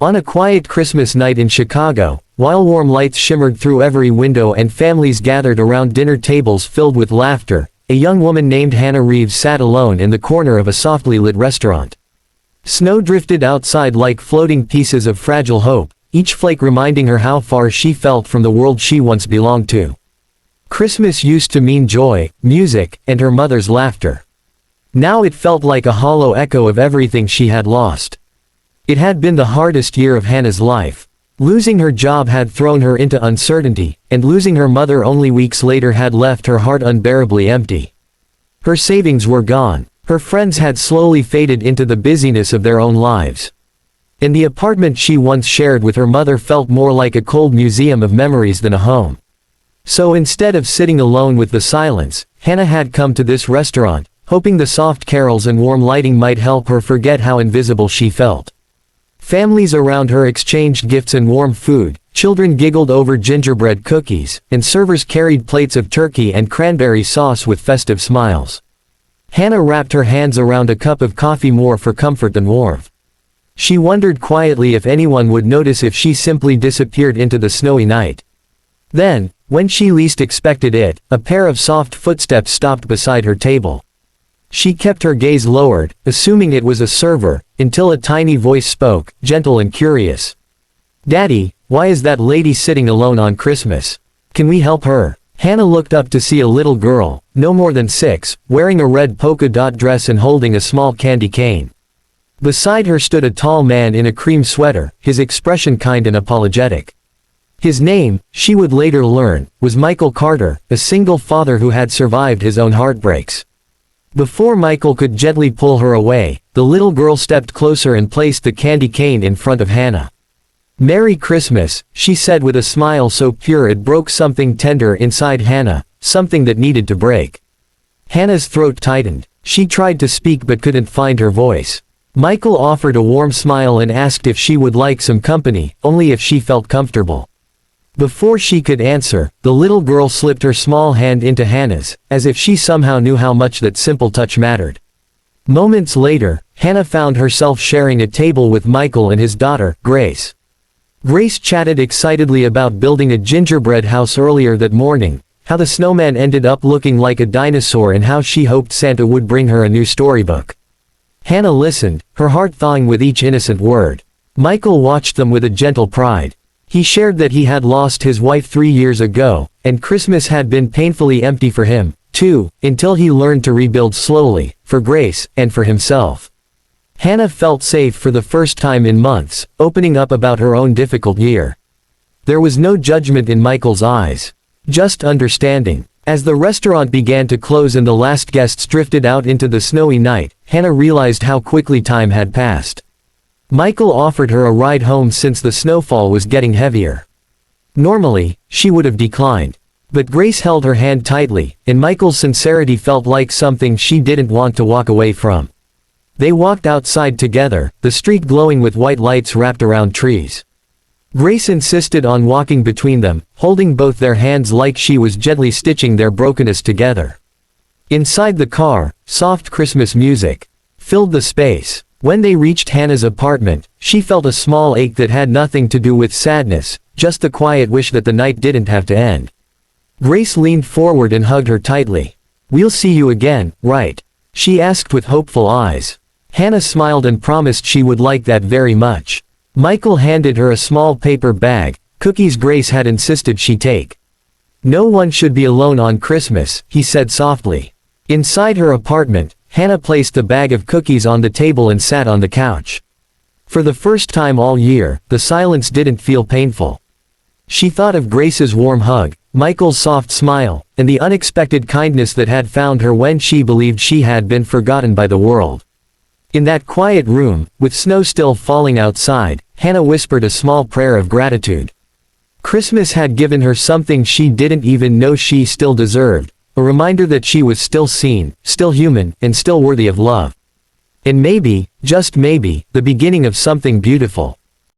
On a quiet Christmas night in Chicago, while warm lights shimmered through every window and families gathered around dinner tables filled with laughter, a young woman named Hannah Reeves sat alone in the corner of a softly lit restaurant. Snow drifted outside like floating pieces of fragile hope, each flake reminding her how far she felt from the world she once belonged to. Christmas used to mean joy, music, and her mother's laughter. Now it felt like a hollow echo of everything she had lost. It had been the hardest year of Hannah's life. Losing her job had thrown her into uncertainty, and losing her mother only weeks later had left her heart unbearably empty. Her savings were gone. Her friends had slowly faded into the busyness of their own lives. And the apartment she once shared with her mother felt more like a cold museum of memories than a home. So instead of sitting alone with the silence, Hannah had come to this restaurant, hoping the soft carols and warm lighting might help her forget how invisible she felt. Families around her exchanged gifts and warm food, children giggled over gingerbread cookies, and servers carried plates of turkey and cranberry sauce with festive smiles. Hannah wrapped her hands around a cup of coffee more for comfort than warmth. She wondered quietly if anyone would notice if she simply disappeared into the snowy night. Then, when she least expected it, a pair of soft footsteps stopped beside her table. She kept her gaze lowered, assuming it was a server, until a tiny voice spoke, gentle and curious. "Daddy, why is that lady sitting alone on Christmas? Can we help her?" Hannah looked up to see a little girl, no more than 6, wearing a red polka dot dress and holding a small candy cane. Beside her stood a tall man in a cream sweater, his expression kind and apologetic. His name, she would later learn, was Michael Carter, a single father who had survived his own heartbreaks. Before Michael could gently pull her away, the little girl stepped closer and placed the candy cane in front of Hannah. "Merry Christmas," she said with a smile so pure it broke something tender inside Hannah, something that needed to break. Hannah's throat tightened. She tried to speak but couldn't find her voice. Michael offered a warm smile and asked if she would like some company, only if she felt comfortable. Before she could answer, the little girl slipped her small hand into Hannah's, as if she somehow knew how much that simple touch mattered. Moments later, Hannah found herself sharing a table with Michael and his daughter, Grace. Grace chatted excitedly about building a gingerbread house earlier that morning, how the snowman ended up looking like a dinosaur and how she hoped Santa would bring her a new storybook. Hannah listened, her heart thawing with each innocent word. Michael watched them with a gentle pride. He shared that he had lost his wife 3 years ago, and Christmas had been painfully empty for him, too, until he learned to rebuild slowly, for Grace, and for himself. Hannah felt safe for the first time in months, opening up about her own difficult year. There was no judgment in Michael's eyes. Just understanding. As the restaurant began to close and the last guests drifted out into the snowy night, Hannah realized how quickly time had passed. Michael offered her a ride home since the snowfall was getting heavier. Normally, she would have declined. But Grace held her hand tightly, and Michael's sincerity felt like something she didn't want to walk away from. They walked outside together, the street glowing with white lights wrapped around trees. Grace insisted on walking between them, holding both their hands like she was gently stitching their brokenness together. Inside the car, soft Christmas music filled the space. When they reached Hannah's apartment, she felt a small ache that had nothing to do with sadness, just the quiet wish that the night didn't have to end. Grace leaned forward and hugged her tightly. "We'll see you again, right?" she asked with hopeful eyes. Hannah smiled and promised she would like that very much. Michael handed her a small paper bag, cookies Grace had insisted she take. "No one should be alone on Christmas," he said softly. Inside her apartment, Hannah placed the bag of cookies on the table and sat on the couch. For the first time all year, the silence didn't feel painful. She thought of Grace's warm hug, Michael's soft smile, and the unexpected kindness that had found her when she believed she had been forgotten by the world. In that quiet room, with snow still falling outside, Hannah whispered a small prayer of gratitude. Christmas had given her something she didn't even know she still deserved. A reminder that she was still seen, still human, and still worthy of love. And maybe, just maybe, the beginning of something beautiful.